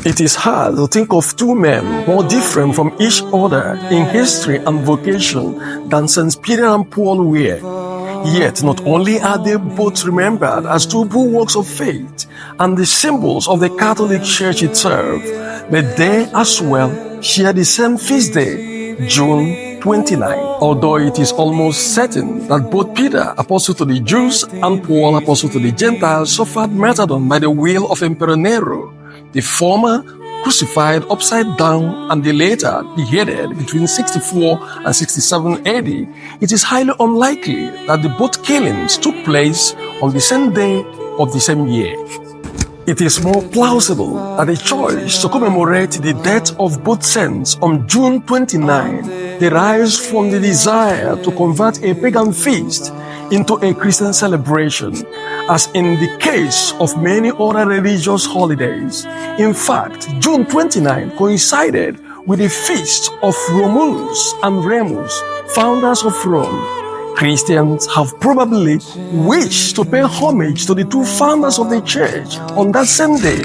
It is hard to think of two men more different from each other in history and vocation than St. Peter and Paul were. Yet not only are they both remembered as two bulwarks of faith and the symbols of the Catholic Church itself, but they as well share the same feast day, June 29. Although it is almost certain that both Peter, apostle to the Jews, and Paul, apostle to the Gentiles, suffered martyrdom by the will of Emperor Nero, the former crucified upside down and the later beheaded between 64 and 67 AD, it is highly unlikely that the both killings took place on the same day of the same year. It is more plausible that the choice to commemorate the death of both saints on June 29 derives from the desire to convert a pagan feast into a Christian celebration, as in the case of many other religious holidays. In fact, June 29 coincided with the feast of Romulus and Remus, founders of Rome. Christians have probably wished to pay homage to the two founders of the church on that same day,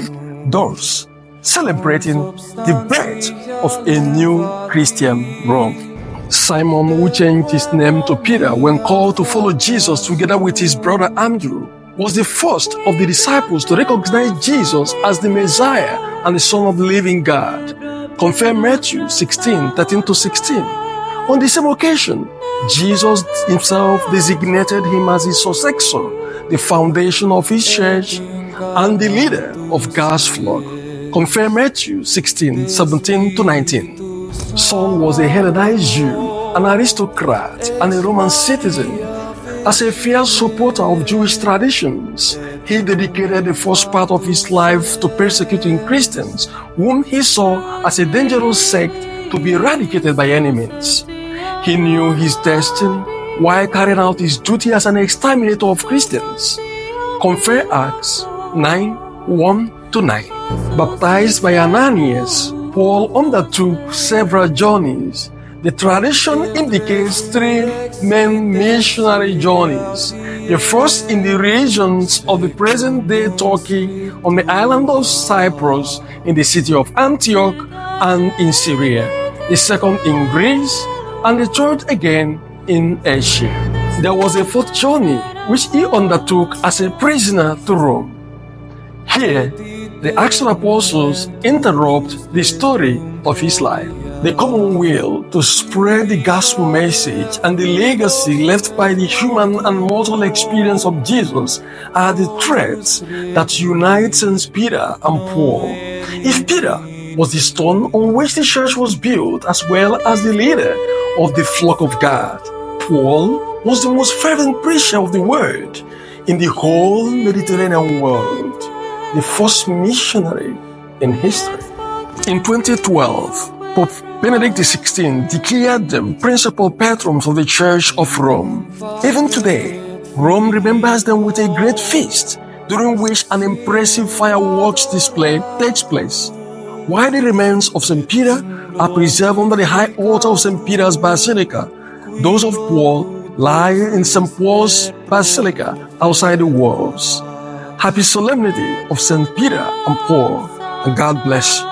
thus celebrating the birth of a new Christian Rome. Simon, who changed his name to Peter when called to follow Jesus together with his brother Andrew, was the first of the disciples to recognize Jesus as the Messiah and the Son of the living God. Compare Matthew 16:13-16. On the same occasion, Jesus himself designated him as his successor, the foundation of his church, and the leader of God's flock. Compare Matthew 16:17-19. Saul was a Hellenized Jew, an aristocrat, and a Roman citizen. As a fierce supporter of Jewish traditions, he dedicated the first part of his life to persecuting Christians, whom he saw as a dangerous sect to be eradicated by enemies. He knew his destiny while carrying out his duty as an exterminator of Christians. Compare Acts 9:1-9. Baptized by Ananias, Paul undertook several journeys. The tradition indicates three main missionary journeys. The first in the regions of the present-day Turkey, on the island of Cyprus, in the city of Antioch, and in Syria. The second in Greece, and the third again in Asia. There was a fourth journey which he undertook as a prisoner to Rome. Here, the Acts of Apostles interrupt the story of his life. The common will to spread the gospel message and the legacy left by the human and mortal experience of Jesus are the threads that unite St. Peter and Paul. If Peter was the stone on which the church was built, as well as the leader of the flock of God, Paul was the most fervent preacher of the word in the whole Mediterranean world, the first missionary in history. In 2012, Pope Benedict XVI declared them principal patrons of the Church of Rome. Even today, Rome remembers them with a great feast, during which an impressive fireworks display takes place. While the remains of St. Peter are preserved under the high altar of St. Peter's Basilica, those of Paul lie in St. Paul's Basilica outside the walls. Happy Solemnity of St. Peter and Paul, and God bless you.